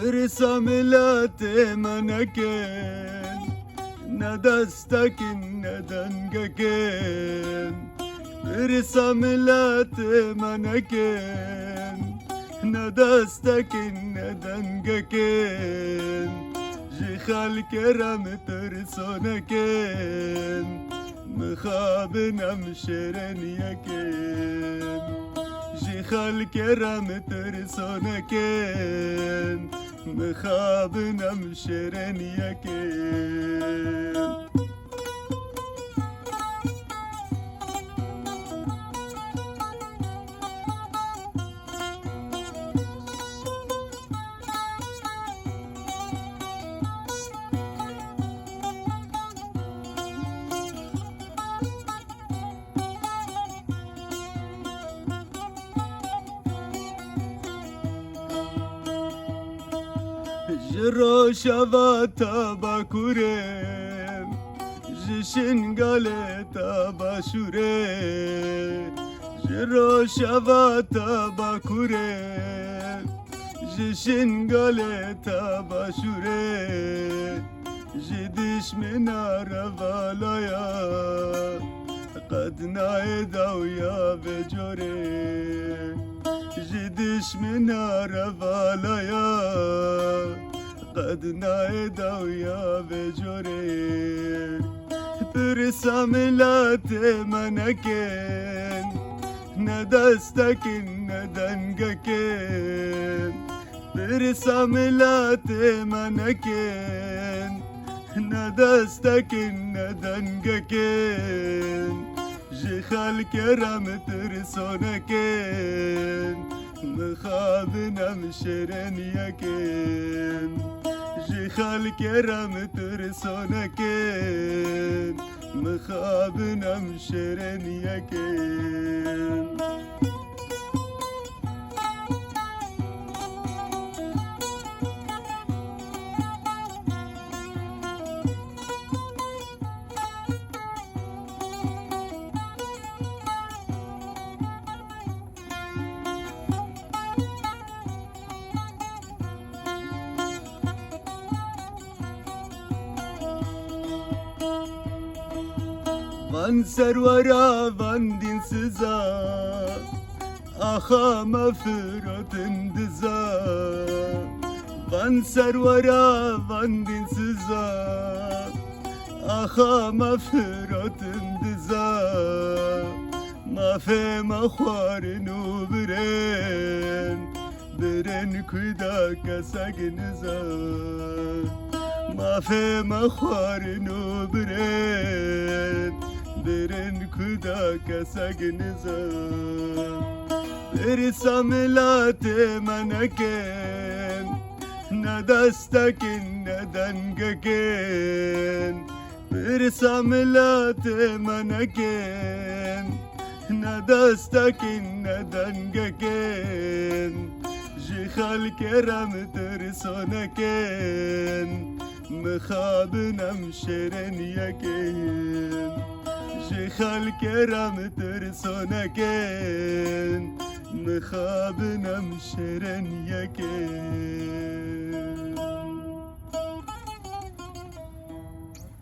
برساملات منكن ندستكن ندنجكن برساملات منكن ندستكن ندنجكن جخال كرم ترسونكن مخابنا مشرن يكن جخال كرم ترسونكن مخابنا مشرن يكن جرو شواتا باکورم جشنگالتا باشوره جرو شواتا باکورم جشنگالتا باشوره جديش من روالايا قد نايدا ويا بجوري جديش من روالايا قد نايدا ويا بجوري برساملات منكن ندستكن ندنجكن برساملات منكن ندستكن ندنجكن جخال كرم ترسونكن مخابنا مشرن يكن جخال كرم ترسونكن مخابنا مشرن يكن Van servara van dinsiza Aha mağfiretin diza Van servara van dinsiza Aha mağfiretin diza Mafe mahvarinu biren Biren kuyda kasagniza Mafe mahvarinu biren Biren kuda kasagniza Berisamlat manaken Nadastakin nadangaken Berisamlat manaken Nadastakin nadangaken Jikhal keram tersonaken مخابنا مشرن يكن جخال كرم ترسونكن مخابنا مشرن يكن